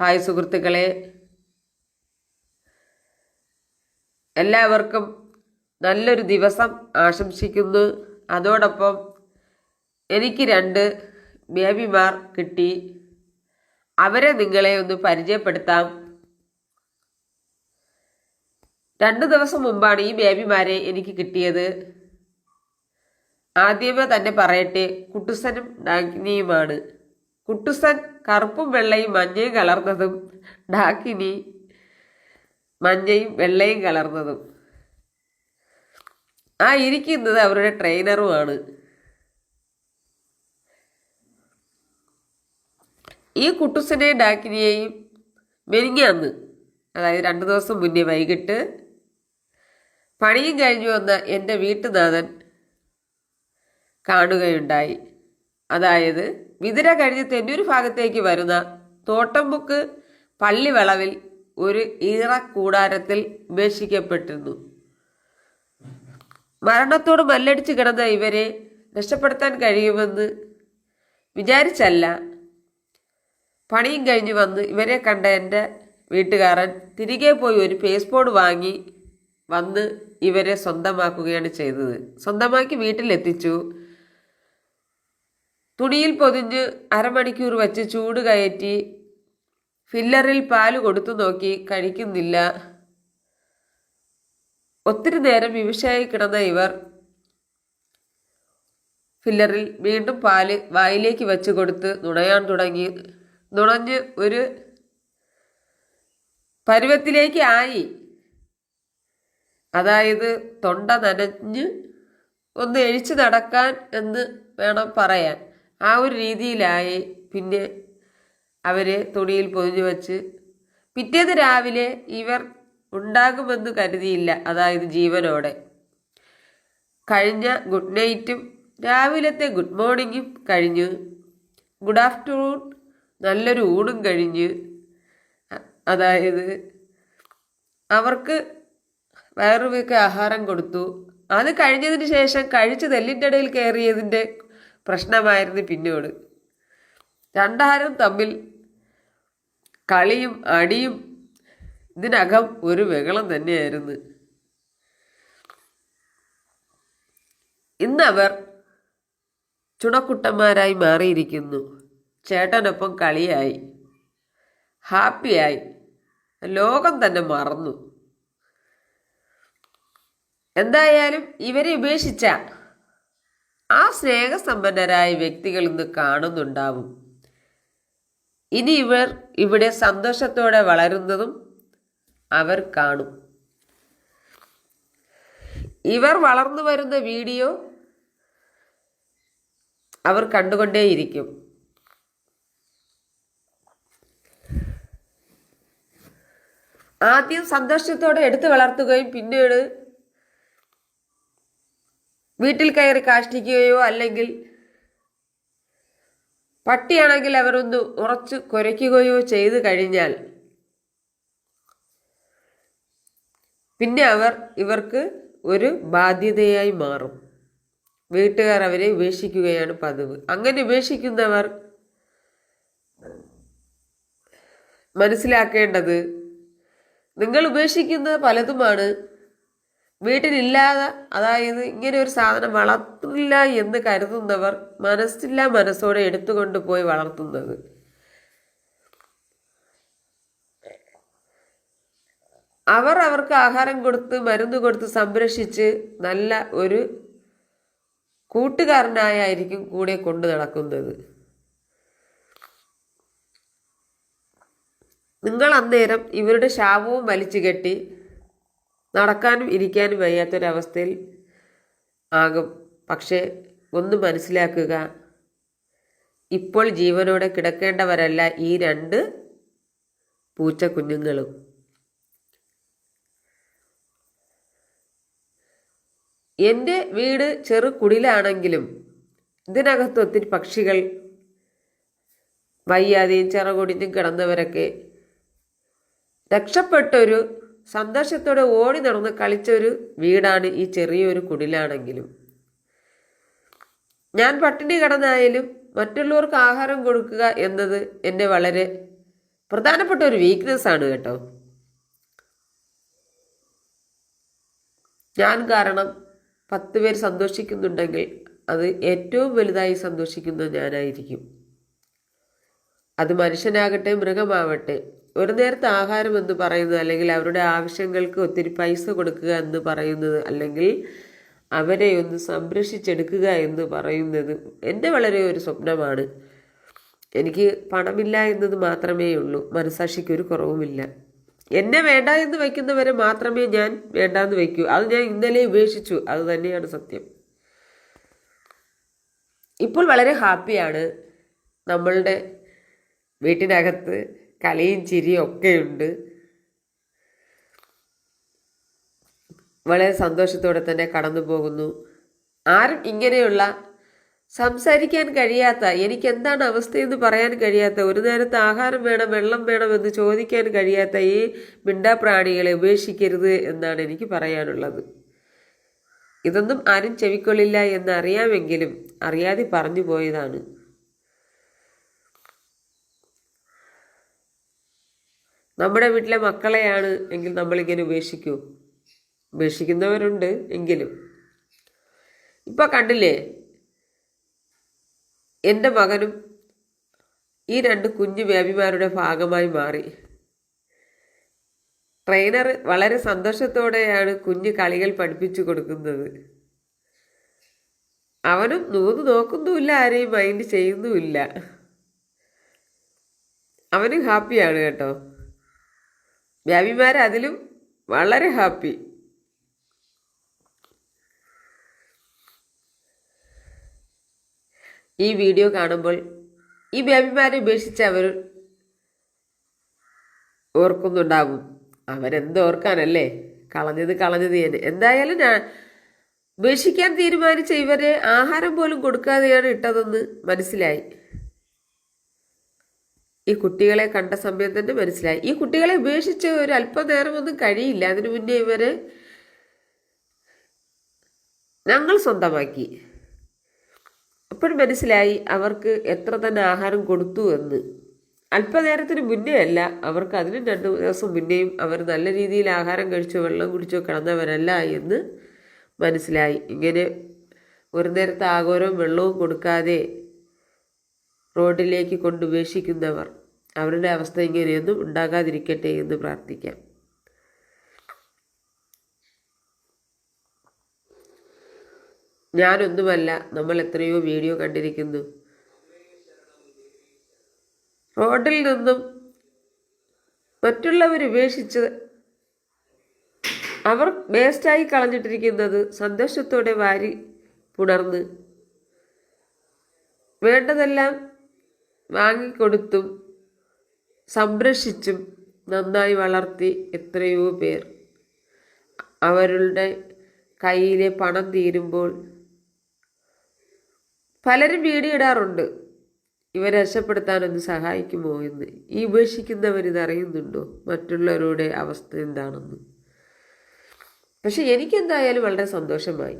Hi സുഹൃത്തുക്കളെ, എല്ലാവർക്കും നല്ലൊരു ദിവസം ആശംസിക്കുന്നു. അതോടൊപ്പം എനിക്ക് 2 ബേബിമാർ കിട്ടി. അവരെ നിങ്ങളെ ഒന്ന് പരിചയപ്പെടുത്താം. 2 ദിവസം മുമ്പാണ് ഈ ബേബിമാരെ എനിക്ക് കിട്ടിയത്. ആദ്യമേ തന്നെ പറയട്ടെ, കുട്ടുസനും ഡാക്കിനിയുമാണ്. കുട്ടുസൻ കറുപ്പും വെള്ളയും മഞ്ഞയും കലർന്നതും, ഡാക്കിനി മഞ്ഞയും വെള്ളയും കലർന്നതും. ആ ഇരിക്കുന്നത് അവരുടെ ട്രെയിനറുമാണ്. ഈ കുട്ടുസനെയും ഡാക്കിനിയെയും മെനിഞ്ഞാന്ന്, അതായത് 2 ദിവസം മുന്നേ വൈകിട്ട് പണിയും കഴിഞ്ഞു വന്ന എൻ്റെ വീട്ടുനാഥൻ കാണുകയുണ്ടായി. അതായത് വിതിര കഴിഞ്ഞ് തെന്നൂർ ഭാഗത്തേക്ക് വരുന്ന തോട്ടംമുക്ക് പള്ളി വളവിൽ ഒരു ഈറക്കൂടാരത്തിൽ ഉപേക്ഷിക്കപ്പെട്ടിരുന്നു. മരണത്തോട് മല്ലടിച്ച് കിടന്ന ഇവരെ രക്ഷപ്പെടുത്താൻ കഴിയുമെന്ന് വിചാരിച്ചല്ല പണിയും കഴിഞ്ഞ് വന്ന് ഇവരെ കണ്ട എൻ്റെ വീട്ടുകാരൻ തിരികെ പോയി ഒരു പേസ്പോർട്ട് വാങ്ങി വന്ന് ഇവരെ സ്വന്തമാക്കുകയാണ് ചെയ്തത്. സ്വന്തമാക്കി വീട്ടിലെത്തിച്ചു. തുണിയിൽ പൊതിഞ്ഞ് അരമണിക്കൂർ വച്ച് ചൂട് കയറ്റി ഫില്ലറിൽ പാല് കൊടുത്തു നോക്കി, കഴിക്കുന്നില്ല. ഒത്തിരി നേരം വിവശയായി കിടന്ന ഇവർ ഫില്ലറിൽ വീണ്ടും പാല് വായിലേക്ക് വെച്ച് കൊടുത്ത് നുണയാൻ തുടങ്ങി. നുണഞ്ഞ് ഒരു പരുവത്തിലേക്ക് ആയി. അതായത് തൊണ്ട നനഞ്ഞ് ഒന്ന് എഴിച്ച് നടക്കാൻ എന്ന് വേണം പറയാൻ. ആ ഒരു രീതിയിലായി. പിന്നെ അവരെ തുണിയിൽ പൊതിഞ്ഞു വച്ച് പിറ്റേന്ന് രാവിലെ ഇവർ ഉണ്ടാകുമെന്ന് കരുതിയില്ല, അതായത് ജീവനോടെ. കഴിഞ്ഞ ഗുഡ് നൈറ്റും രാവിലത്തെ ഗുഡ് മോർണിംഗും കഴിഞ്ഞു. ഗുഡ് ആഫ്റ്റർനൂൺ നല്ലൊരു ഊണും കഴിഞ്ഞ്, അതായത് അവർക്ക് വയറുവയ്ക്ക് ആഹാരം കൊടുത്തു. അത് കഴിഞ്ഞതിന് ശേഷം കഴിച്ച് തെല്ലിൻ്റെ ഇടയിൽ കയറിയതിൻ്റെ പ്രശ്നമായിരുന്നു പിന്നോട്. രണ്ടാരും തമ്മിൽ കളിയും അടിയും ഇതിനകം ഒരു ബഹളം തന്നെയായിരുന്നു. ഇന്നവർ ചുണക്കുട്ടന്മാരായി മാറിയിരിക്കുന്നു. ചേട്ടനൊപ്പം കളിയായി, ഹാപ്പിയായി, ലോകം തന്നെ മറന്നു. എന്തായാലും ഇവരെ ഉപേക്ഷിച്ച ആ സ്നേഹസമ്പന്നരായ വ്യക്തികൾ ഇന്ന് കാണുന്നുണ്ടാവും. ഇനി ഇവർ ഇവിടെ സന്തോഷത്തോടെ വളരുന്നതും അവർ കാണും. ഇവർ വളർന്നു വരുന്ന വീഡിയോ അവർ കണ്ടുകൊണ്ടേയിരിക്കും. ആദ്യം സന്തോഷത്തോടെ എടുത്തു വളർത്തുകയും പിന്നീട് വീട്ടിൽ കയറി കാഷ്ടിക്കുകയോ അല്ലെങ്കിൽ പട്ടിയാണെങ്കിൽ അവരൊന്ന് ഉറച്ചു കുരയ്ക്കുകയോ ചെയ്തു കഴിഞ്ഞാൽ പിന്നെ അവർ ഇവർക്ക് ഒരു ബാധ്യതയായി മാറും. വീട്ടുകാർ അവരെ ഉപേക്ഷിക്കുകയാണ് പതിവ്. അങ്ങനെ ഉപേക്ഷിക്കുന്നവർ മനസ്സിലാക്കേണ്ടത്, നിങ്ങൾ ഉപേക്ഷിക്കുന്നത് പലതുമാണ്. വീട്ടിലില്ലാതെ, അതായത് ഇങ്ങനെ ഒരു സാധനം വളർത്തില്ല എന്ന് കരുതുന്നവർ മനസ്സോടെ എടുത്തുകൊണ്ട് പോയി വളർത്തുന്നത്. അവർക്ക് ആഹാരം കൊടുത്ത് മരുന്ന് കൊടുത്ത് സംരക്ഷിച്ച് നല്ല ഒരു കൂട്ടുകാരനായിരിക്കും കൂടെ കൊണ്ടു നടക്കുന്നത്. നിങ്ങൾ അന്നേരം ഇവരുടെ ശാപവും വലിച്ചു കെട്ടി നടക്കാനും ഇരിക്കാനും വയ്യാത്തൊരവസ്ഥയിൽ ആകും. പക്ഷേ ഒന്ന് മനസ്സിലാക്കുക, ഇപ്പോൾ ജീവനോടെ കിടക്കേണ്ടവരല്ല ഈ 2 പൂച്ചക്കുഞ്ഞുങ്ങളും. എൻ്റെ വീട് ചെറു കുടിലാണെങ്കിലും ഇതിനകത്ത് ഒത്തിരി പക്ഷികൾ, വയ്യാതെയും ചിറകൊടിഞ്ഞും കിടന്നവരൊക്കെ രക്ഷപ്പെട്ടൊരു സന്തോഷത്തോടെ ഓടി നടന്ന് കളിച്ചൊരു വീടാണ് ഈ ചെറിയൊരു കുടിലാണെങ്കിലും. ഞാൻ പട്ടിണി കിടന്നായാലും മറ്റുള്ളവർക്ക് ആഹാരം കൊടുക്കുക എന്നത് എൻ്റെ വളരെ പ്രധാനപ്പെട്ട ഒരു വീക്ക്നെസ് ആണ് കേട്ടോ. ഞാൻ കാരണം 10 പേര് സന്തോഷിക്കുന്നുണ്ടെങ്കിൽ അത് ഏറ്റവും വലുതായി സന്തോഷിക്കുന്നത് ഞാനായിരിക്കും. അത് മനുഷ്യനാകട്ടെ മൃഗമാവട്ടെ. ഒരു നേരത്തെ ആഹാരം എന്ന് പറയുന്നത്, അല്ലെങ്കിൽ അവരുടെ ആവശ്യങ്ങൾക്ക് ഒത്തിരി പൈസ കൊടുക്കുക എന്ന് പറയുന്നത്, അല്ലെങ്കിൽ അവരെ ഒന്ന് സംരക്ഷിച്ചെടുക്കുക എന്ന് പറയുന്നത് എൻ്റെ വളരെ ഒരു സ്വപ്നമാണ്. എനിക്ക് പണമില്ല എന്നത് മാത്രമേ ഉള്ളൂ. മനസാക്ഷിക്കൊരു കുറവുമില്ല. എന്നെ വേണ്ട എന്ന് വയ്ക്കുന്നവരെ മാത്രമേ ഞാൻ വേണ്ടാന്ന് വയ്ക്കൂ. അത് ഞാൻ ഇന്നലെ ഉപേക്ഷിച്ചു. അത് തന്നെയാണ് സത്യം. ഇപ്പോൾ വളരെ ഹാപ്പിയാണ്. നമ്മളുടെ വീട്ടിനകത്ത് കളിയും ചിരിയും ഒക്കെയുണ്ട്. വളരെ സന്തോഷത്തോടെ തന്നെ കടന്നു പോകുന്നു. ആരും ഇങ്ങനെയുള്ള സംസാരിക്കാൻ കഴിയാത്ത, എനിക്ക് എന്താണ് അവസ്ഥയെന്ന് പറയാൻ കഴിയാത്ത, ഒരു നേരത്തെ ആഹാരം വേണം വെള്ളം വേണം എന്ന് ചോദിക്കാൻ കഴിയാത്ത ഈ മിണ്ടാപ്രാണികളെ ഉപേക്ഷിക്കരുത് എന്നാണ് എനിക്ക് പറയാനുള്ളത്. ഇതൊന്നും ആരും ചെവിക്കൊള്ളില്ല എന്ന് അറിയാമെങ്കിലും അറിയാതെ പറഞ്ഞു പോയതാണ്. നമ്മുടെ വീട്ടിലെ മക്കളെയാണ് എങ്കിൽ നമ്മളിങ്ങനെ ഉപേക്ഷിക്കൂ? ഉപേക്ഷിക്കുന്നവരുണ്ട്. എങ്കിലും ഇപ്പം കണ്ടില്ലേ, എൻ്റെ മകനും ഈ 2 കുഞ്ഞു ബേബിമാരുടെ ഭാഗമായി മാറി. ട്രെയിനർ വളരെ സന്തോഷത്തോടെയാണ് കുഞ്ഞു കളികൾ പഠിപ്പിച്ചു കൊടുക്കുന്നത്. അവനും നോക്കുന്നുമില്ല, ആരെയും മൈൻഡ് ചെയ്യുന്നുമില്ല. അവനും ഹാപ്പിയാണ് കേട്ടോ. ബേബിമാർ അതിലും വളരെ ഹാപ്പി. ഈ വീഡിയോ കാണുമ്പോൾ ഈ ബേബിമാരെ ഉപേക്ഷിച്ച് അവർ ഓർക്കുന്നുണ്ടാകും. അവരെന്തോർക്കാനല്ലേ, കളഞ്ഞത് തന്നെ. എന്തായാലും ഞാൻ ഉപേക്ഷിക്കാൻ തീരുമാനിച്ച ഇവരെ ആഹാരം പോലും കൊടുക്കാതെയാണ് ഇട്ടതെന്ന് മനസ്സിലായി. ഈ കുട്ടികളെ കണ്ട സമയം തന്നെ മനസ്സിലായി. ഈ കുട്ടികളെ ഉപേക്ഷിച്ച് ഒരു അല്പനേരമൊന്നും കഴിയില്ല. അതിനു മുന്നേ ഇവരെ ഞങ്ങൾ സ്വന്തമാക്കി. അപ്പോഴും മനസ്സിലായി അവർക്ക് എത്ര തന്നെ ആഹാരം കൊടുത്തു എന്ന്. അല്പനേരത്തിന് മുന്നേ അല്ല, അവർക്ക് അതിനും 2 ദിവസം മുന്നേയും അവർ നല്ല രീതിയിൽ ആഹാരം കഴിച്ചോ വെള്ളം കുടിച്ചോ കിടന്നവരല്ല എന്ന് മനസ്സിലായി. ഇങ്ങനെ ഒരു നേരത്തെ ആഹാരവും വെള്ളവും കൊടുക്കാതെ റോഡിലേക്ക് കൊണ്ടുപേക്ഷിക്കുന്നവർ, അവരുടെ അവസ്ഥ ഇങ്ങനെയൊന്നും ഉണ്ടാകാതിരിക്കട്ടെ എന്ന് പ്രാർത്ഥിക്കാം. ഞാനൊന്നുമല്ല, നമ്മൾ എത്രയോ വീഡിയോ കണ്ടിരിക്കുന്നു. റോഡിൽ നിന്നും മറ്റുള്ളവർ ഉപേക്ഷിച്ച് അവർ വേസ്റ്റായി കളഞ്ഞിട്ടിരിക്കുന്നത് സന്തോഷത്തോടെ വാരി പുണർന്ന് വേണ്ടതെല്ലാം വാങ്ങിക്കൊടുത്തും സംരക്ഷിച്ചും നന്നായി വളർത്തി എത്രയോ പേർ അവരുടെ കയ്യിലെ പണം തീരുമ്പോൾ പലരും വീഡിയോ ഇടാറുണ്ട്, ഇവരെ രക്ഷപ്പെടുത്താനൊന്ന് സഹായിക്കുമോ എന്ന്. ഈ ഉപേക്ഷിക്കുന്നവരിതറിയുന്നുണ്ടോ മറ്റുള്ളവരുടെ അവസ്ഥ എന്താണെന്ന്? പക്ഷെ എനിക്കെന്തായാലും വളരെ സന്തോഷമായി.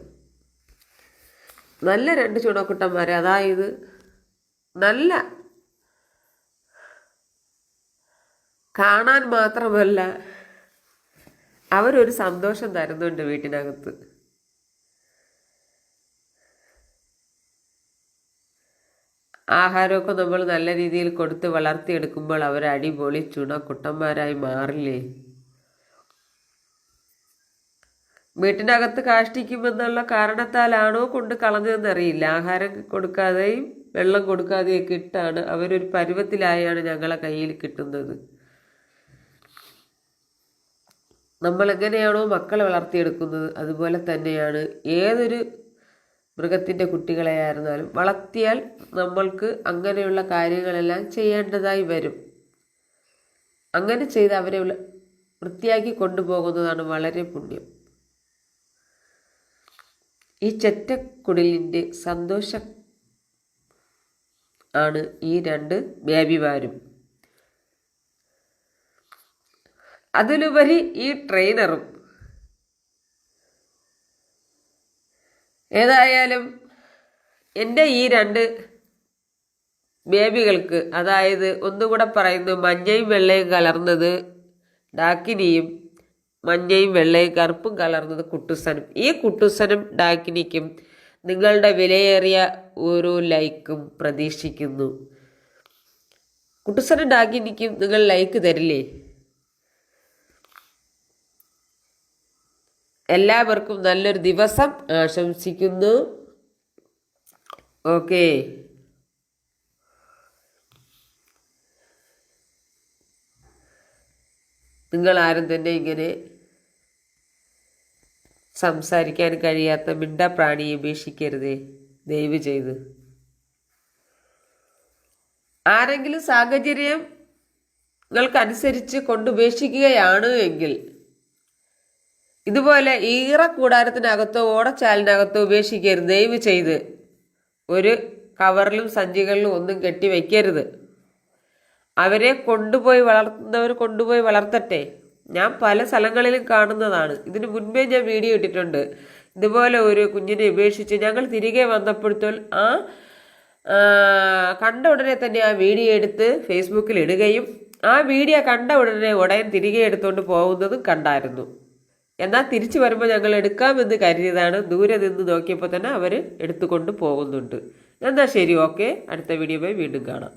നല്ല 2 ചുണക്കുട്ടന്മാരെ, അതായത് നല്ല കാണാൻ മാത്രമല്ല അവരൊരു സന്തോഷം തരുന്നുണ്ട് വീട്ടിനകത്ത്. ആഹാരമൊക്കെ നമ്മൾ നല്ല രീതിയിൽ കൊടുത്ത് വളർത്തിയെടുക്കുമ്പോൾ അവർ അടിപൊളി ചുണക്കുട്ടന്മാരായി മാറില്ലേ? വീട്ടിനകത്ത് കാഷ്ടിക്കുമെന്നുള്ള കാരണത്താലാണോ കൊണ്ട് കളഞ്ഞതെന്നറിയില്ല. ആഹാരം കൊടുക്കാതെയും വെള്ളം കൊടുക്കാതെയൊക്കെ ഇട്ടാണ് അവരൊരു പരുവത്തിലായാണ് ഞങ്ങളെ കയ്യിൽ കിട്ടുന്നത്. നമ്മൾ എങ്ങനെയാണോ മക്കളെ വളർത്തിയെടുക്കുന്നത് അതുപോലെ തന്നെയാണ് ഏതൊരു മൃഗത്തിൻ്റെ കുട്ടികളെയായിരുന്നാലും വളർത്തിയാൽ നമ്മൾക്ക് അങ്ങനെയുള്ള കാര്യങ്ങളെല്ലാം ചെയ്യേണ്ടതായി വരും. അങ്ങനെ ചെയ്ത് അവരെ വൃത്തിയാക്കി കൊണ്ടുപോകുന്നതാണ് വളരെ പുണ്യം. ഈ ചെറ്റക്കുടിലിൻ്റെ സന്തോഷം ആണ് ഈ 2 ബേബിമാരും. അതിലുപരി ഈ ട്രെയിനറും. ഏതായാലും എൻ്റെ ഈ 2 ബേബികൾക്ക്, അതായത് ഒന്നുകൂടെ പറയുന്നു, മഞ്ഞയും വെള്ളയും കലർന്നത് ഡാക്കിനിയും മഞ്ഞയും വെള്ളയും കറുപ്പും കലർന്നത് കുട്ടുസനും. ഈ കുട്ടുസനും ഡാക്കിനിക്കും നിങ്ങളുടെ വിലയേറിയ ഓരോ ലൈക്കും പ്രതീക്ഷിക്കുന്നു. കുട്ടുസനും ഡാക്കിനിക്കും നിങ്ങൾ ലൈക്ക് തരില്ലേ? എല്ലാവർക്കും നല്ലൊരു ദിവസം ആശംസിക്കുന്നു. ഓക്കേ. നിങ്ങൾ ആരും തന്നെ ഇങ്ങനെ സംസാരിക്കാൻ കഴിയാത്ത മിണ്ടാപ്രാണിയെ ഉപേക്ഷിക്കരുതേ, ദയവ് ചെയ്ത്. ആരെങ്കിലും സാഹചര്യങ്ങൾക്കനുസരിച്ച് കൊണ്ടുപേക്ഷിക്കുകയാണ് എങ്കിൽ ഇതുപോലെ ഈറക്കൂടാരത്തിനകത്തോ ഓടച്ചാലിനകത്തോ ഉപേക്ഷിക്കരുത്, ദയവ് ചെയ്ത്. ഒരു കവറിലും സഞ്ചികളിലും ഒന്നും കെട്ടി വയ്ക്കരുത്. അവരെ വളർത്തുന്നവർ കൊണ്ടുപോയി വളർത്തട്ടെ. ഞാൻ പല സ്ഥലങ്ങളിലും കാണുന്നതാണ്. ഇതിനു മുൻപേ ഞാൻ വീഡിയോ ഇട്ടിട്ടുണ്ട്. ഇതുപോലെ ഒരു കുഞ്ഞിനെ ഉപേക്ഷിച്ച് ഞങ്ങൾ തിരികെ വന്നപ്പോഴത്തോൾ കണ്ട ഉടനെ തന്നെ ആ വീഡിയോ എടുത്ത് ഫേസ്ബുക്കിൽ ഇടുകയും ആ വീഡിയോ കണ്ട ഉടനെ തിരികെ എടുത്തുകൊണ്ട് പോകുന്നതും കണ്ടായിരുന്നു. എന്നാൽ തിരിച്ചു വരുമ്പോൾ ഞങ്ങൾ എടുക്കാമെന്ന് കരുതിയതാണ്. ദൂരെ നിന്ന് നോക്കിയപ്പോൾ തന്നെ അവർ എടുത്തുകൊണ്ട് പോകുന്നുണ്ട്. എന്നാൽ ശരി, ഓക്കെ. അടുത്ത വീഡിയോയുമായി വീണ്ടും കാണാം.